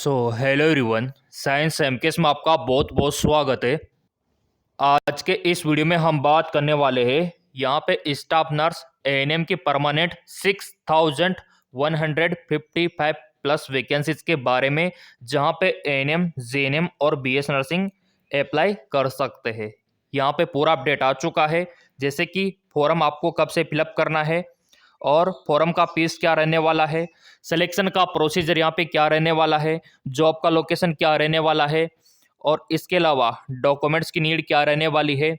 Hello everyone. Science MKS में आपका बहुत बहुत स्वागत है। आज के इस वीडियो में हम बात करने वाले हैं यहाँ पे स्टाफ नर्स एएनएम की परमानेंट 6155 प्लस वैकेंसीज के बारे में, जहाँ पे एएनएम जेएनएम और बीएस नर्सिंग अप्लाई कर सकते हैं। यहाँ पे पूरा अपडेट आ चुका है, जैसे कि फॉर्म आपको कब से फिलअप करना है और फॉर्म का फीस क्या रहने वाला है, सिलेक्शन का प्रोसीजर यहाँ पे क्या रहने वाला है, जॉब का लोकेशन क्या रहने वाला है, और इसके अलावा डॉक्यूमेंट्स की नीड क्या रहने वाली है,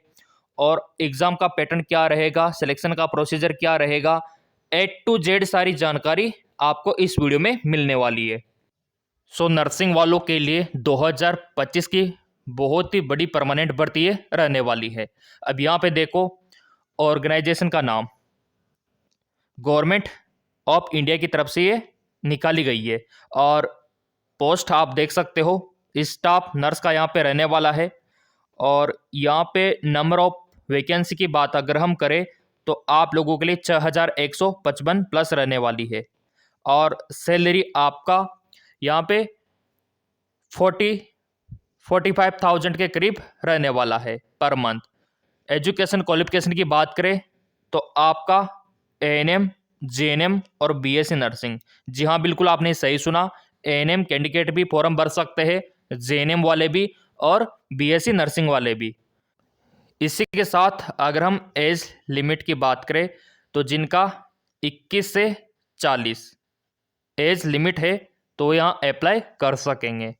और एग्ज़ाम का पैटर्न क्या रहेगा, सिलेक्शन का प्रोसीजर क्या रहेगा। A to Z सारी जानकारी आपको इस वीडियो में मिलने वाली है। नर्सिंग वालों के लिए 2025 की बहुत ही बड़ी परमानेंट भर्ती रहने वाली है। अब यहाँ पे देखो, ऑर्गेनाइजेशन का नाम गवर्नमेंट ऑफ इंडिया की तरफ से ये निकाली गई है, और पोस्ट आप देख सकते हो स्टाफ नर्स का यहाँ पे रहने वाला है। और यहाँ पे नंबर ऑफ वैकेंसी की बात अगर हम करें तो आप लोगों के लिए 6155 प्लस रहने वाली है, और सैलरी आपका यहाँ पे 45,000 के करीब रहने वाला है पर मंथ। एजुकेशन क्वालिफिकेशन की बात करें तो आपका एएनएम जेएनएम और बीएससी नर्सिंग, जी हाँ बिल्कुल आपने सही सुना, एएनएम कैंडिडेट भी फॉर्म भर सकते हैं, जेएनएम वाले भी और बीएससी नर्सिंग वाले भी। इसी के साथ अगर हम एज लिमिट की बात करें तो जिनका 21 से 40 एज लिमिट है तो यहाँ अप्लाई कर सकेंगे।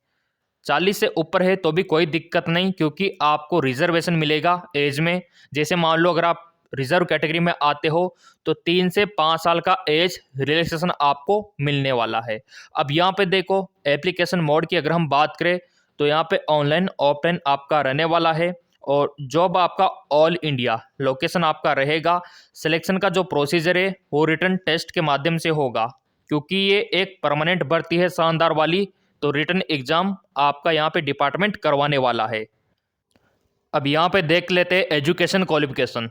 40 से ऊपर है तो भी कोई दिक्कत नहीं, क्योंकि आपको रिजर्वेशन मिलेगा एज में। जैसे मान लो अगर आप रिजर्व कैटेगरी में आते हो तो 3 से 5 साल का एज रिलैक्सेशन आपको मिलने वाला है। अब यहाँ पे देखो, एप्लीकेशन मोड की अगर हम बात करें तो यहाँ पे ऑनलाइन ऑफलाइन आपका रहने वाला है, और जॉब आपका ऑल इंडिया लोकेशन आपका रहेगा। सिलेक्शन का जो प्रोसीजर है वो रिटन टेस्ट के माध्यम से होगा, क्योंकि ये एक परमानेंट भर्ती है शानदार वाली, तो रिटन एग्जाम आपका यहाँ पे डिपार्टमेंट करवाने वाला है। अब यहाँ पे देख लेते हैं एजुकेशन क्वालिफिकेशन।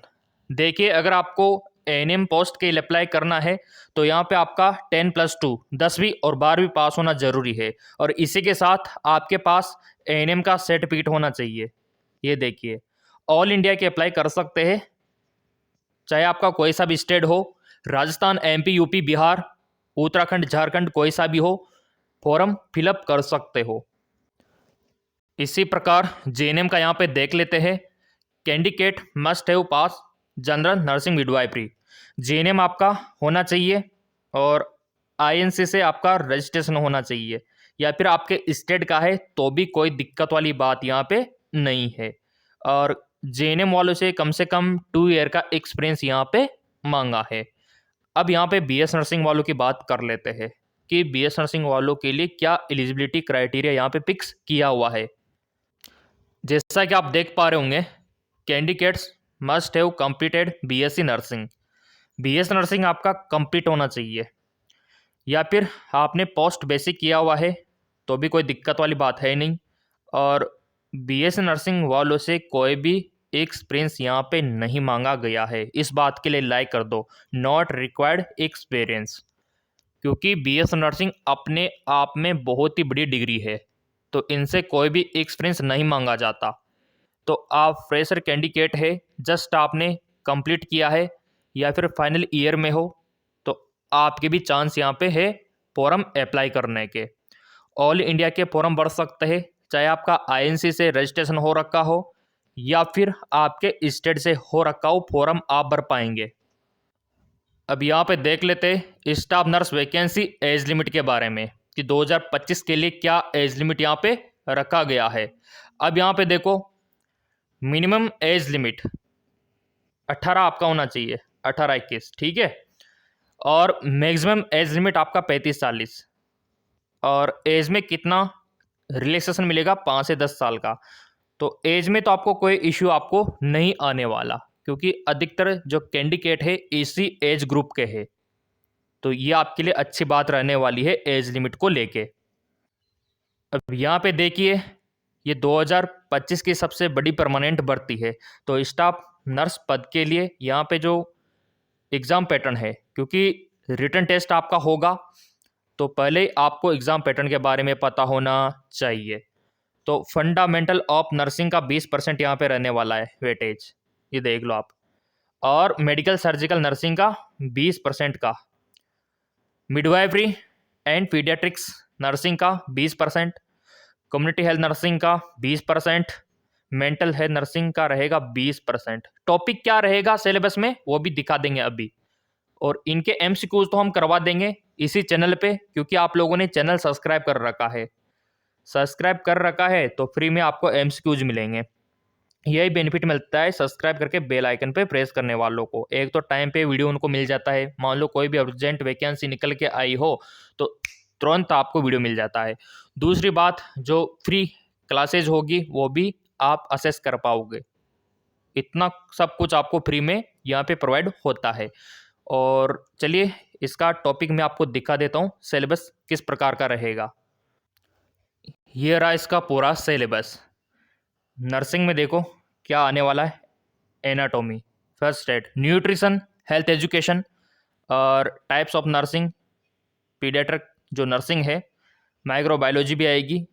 देखिए, अगर आपको एएनएम पोस्ट के लिए अप्लाई करना है तो यहाँ पे आपका 10+2 10वीं और 12वीं पास होना जरूरी है, और इसी के साथ आपके पास एएनएम का सर्टिफिकेट होना चाहिए। ये देखिए, ऑल इंडिया के अप्लाई कर सकते हैं, चाहे आपका कोई सा भी स्टेट हो, राजस्थान, एमपी, यूपी, बिहार, उत्तराखंड, झारखंड, कोई सा भी हो, फॉर्म फिलअप कर सकते हो। इसी प्रकार जेएनएम का यहाँ पे देख लेते हैं। Candidate must have pass general nursing midwifery, GNM आपका होना चाहिए, और आईएनसी से आपका रजिस्ट्रेशन होना चाहिए, या फिर आपके स्टेट का है तो भी कोई दिक्कत वाली बात यहाँ पे नहीं है। और जेएनएम वालों से कम 2 ईयर का एक्सपीरियंस यहाँ पे मांगा है। अब यहाँ पे बीएस नर्सिंग वालों की बात कर लेते हैं कि बीएस नर्सिंग वालों के लिए क्या एलिजिबिलिटी क्राइटेरिया यहाँ पे फिक्स किया हुआ है। जैसा कि आप देख पा रहे होंगे, candidates must have completed BSc nursing. BS nursing आपका कंप्लीट होना चाहिए, या फिर आपने पोस्ट बेसिक किया हुआ है तो भी कोई दिक्कत वाली बात है नहीं। और बीएससी नर्सिंग वालों से कोई भी एक्सपीरियंस यहाँ पे नहीं मांगा गया है, इस बात के लिए लाइक कर दो, नॉट रिक्वायर्ड एक्सपीरियंस, क्योंकि बीएस नर्सिंग अपने आप में बहुत ही बड़ी डिग्री है, तो इनसे कोई भी एक्सपीरियंस नहीं मांगा जाता। तो आप फ्रेशर कैंडिडेट है, जस्ट आपने कंप्लीट किया है या फिर फाइनल ईयर में हो, तो आपके भी चांस यहाँ पे है फॉर्म अप्लाई करने के। ऑल इंडिया के फॉर्म भर सकते हैं, चाहे आपका आईएनसी से रजिस्ट्रेशन हो रखा हो या फिर आपके स्टेट से हो रखा हो, फॉर्म आप भर पाएंगे। अब यहाँ पे देख लेते हैं staff nurse vacancy age limit के बारे में कि 2025 के लिए क्या एज लिमिट यहाँ पे रखा गया है। अब यहाँ पे देखो, मिनिमम एज लिमिट 18 आपका होना चाहिए, 18-21, ठीक है। और मैक्सिमम एज लिमिट आपका 35-40, और एज में कितना रिलैक्सेशन मिलेगा, 5 से 10 साल का। तो एज में तो आपको कोई इश्यू आपको नहीं आने वाला, क्योंकि अधिकतर जो कैंडिडेट है इसी एज ग्रुप के हैं, तो ये आपके लिए अच्छी बात रहने वाली है एज लिमिट को लेके। अब यहाँ पे देखिए, ये 2025 की सबसे बड़ी परमानेंट भर्ती है, तो स्टाफ नर्स पद के लिए यहाँ पे जो एग्ज़ाम पैटर्न है, क्योंकि रिटन टेस्ट आपका होगा, तो पहले आपको एग्ज़ाम पैटर्न के बारे में पता होना चाहिए। तो फंडामेंटल ऑफ नर्सिंग का 20% यहाँ पे रहने वाला है वेटेज, ये देख लो आप। और मेडिकल सर्जिकल नर्सिंग का 20% का, मिडवाइफरी एंड पीडियाट्रिक्स नर्सिंग का 20%, कम्युनिटी हेल्थ नर्सिंग का 20%, मेंटल हेल्थ नर्सिंग का रहेगा 20%। टॉपिक क्या रहेगा सिलेबस में वो भी दिखा देंगे अभी, और इनके एमसीक्यूज तो हम करवा देंगे इसी चैनल पे, क्योंकि आप लोगों ने चैनल सब्सक्राइब कर रखा है। सब्सक्राइब कर रखा है तो फ्री में आपको एमसीक्यूज मिलेंगे। यही बेनिफिट मिलता है सब्सक्राइब करके बेल आइकन पे प्रेस करने वालों को। एक तो टाइम पे वीडियो उनको मिल जाता है, मान लो कोई भी अर्जेंट वैकेंसी निकल के आई हो तो तुरंत आपको वीडियो मिल जाता है। दूसरी बात, जो फ्री क्लासेज होगी वो भी आप असेस कर पाओगे। इतना सब कुछ आपको फ्री में यहाँ पे प्रोवाइड होता है। और चलिए इसका टॉपिक मैं आपको दिखा देता हूँ सिलेबस किस प्रकार का रहेगा। ये रहा इसका पूरा सिलेबस। नर्सिंग में देखो क्या आने वाला है। Anatomy, first aid, nutrition, health education और टाइप्स ऑफ नर्सिंग, पीडियाट्रिक जो नर्सिंग है, माइक्रोबायोलॉजी भी आएगी।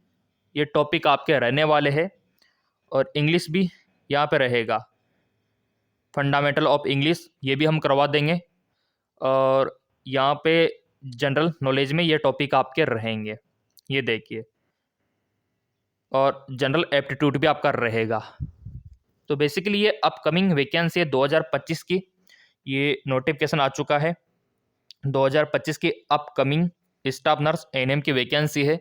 ये टॉपिक आपके रहने वाले हैं। और इंग्लिश भी यहाँ पे रहेगा, फंडामेंटल ऑफ इंग्लिश ये भी हम करवा देंगे। और यहाँ पे जनरल नॉलेज में ये टॉपिक आपके रहेंगे, ये देखिए। और जनरल एप्टीट्यूड भी आपका रहेगा। तो बेसिकली ये अपकमिंग वैकेंसी है 2025 की, ये नोटिफिकेशन आ चुका है। 2025 की अपकमिंग स्टाफ नर्स एएनएम की वैकेंसी है।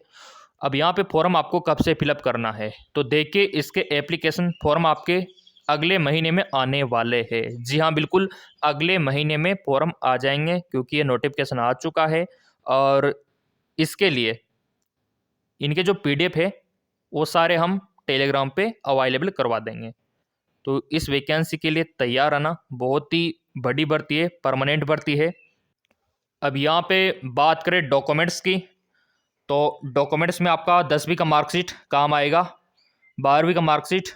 अब यहाँ पे फॉर्म आपको कब से फिलअप करना है, तो देखिए इसके एप्लीकेशन फॉर्म आपके अगले महीने में आने वाले हैं। जी हाँ, बिल्कुल अगले महीने में फॉर्म आ जाएंगे, क्योंकि ये नोटिफिकेशन आ चुका है। और इसके लिए इनके जो पीडीएफ है वो सारे हम टेलीग्राम पे अवेलेबल करवा देंगे। तो इस वैकेंसी के लिए तैयार रहना, बहुत ही बड़ी भर्ती है, परमानेंट भर्ती है। अब यहाँ पे बात करें डॉक्यूमेंट्स की, तो डॉक्यूमेंट्स में आपका 10वीं का मार्कशीट काम आएगा, 12वीं का मार्कशीट,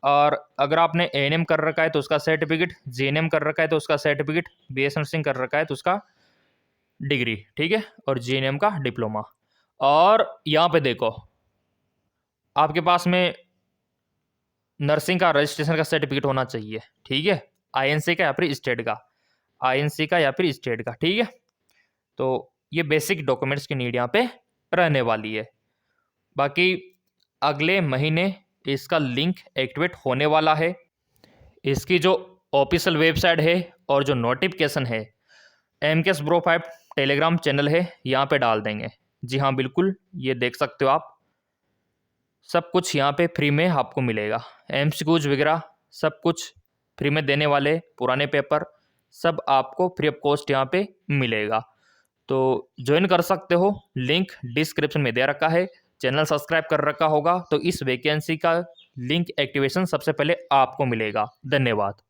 और अगर आपने एएनएम कर रखा है तो उसका सर्टिफिकेट, जीएनएम कर रखा है तो उसका सर्टिफिकेट, बीएस नर्सिंग कर रखा है तो उसका डिग्री, ठीक है, और जीएनएम का डिप्लोमा। और यहाँ पे देखो आपके पास में नर्सिंग का रजिस्ट्रेशन का सर्टिफिकेट होना चाहिए, ठीक है, आईएनसी का या फिर स्टेट का, आईएनसी का या फिर स्टेट का, ठीक है। तो ये बेसिक डॉक्यूमेंट्स की नीड यहाँ पे रहने वाली है। बाकी अगले महीने इसका लिंक एक्टिवेट होने वाला है। इसकी जो ऑफिशियल वेबसाइट है और जो नोटिफिकेशन है एमकेएस ब्रो 5 टेलीग्राम चैनल है, यहाँ पे डाल देंगे। जी हाँ बिल्कुल, ये देख सकते हो आप, सब कुछ यहाँ पे फ्री में आपको मिलेगा। एमसीक्यूज वगैरह सब कुछ फ्री में देने वाले, पुराने पेपर सब आपको फ्री ऑफ कॉस्ट यहाँ पे मिलेगा। तो ज्वाइन कर सकते हो, लिंक डिस्क्रिप्शन में दे रखा है। चैनल सब्सक्राइब कर रखा होगा तो इस वैकेंसी का लिंक एक्टिवेशन सबसे पहले आपको मिलेगा। धन्यवाद।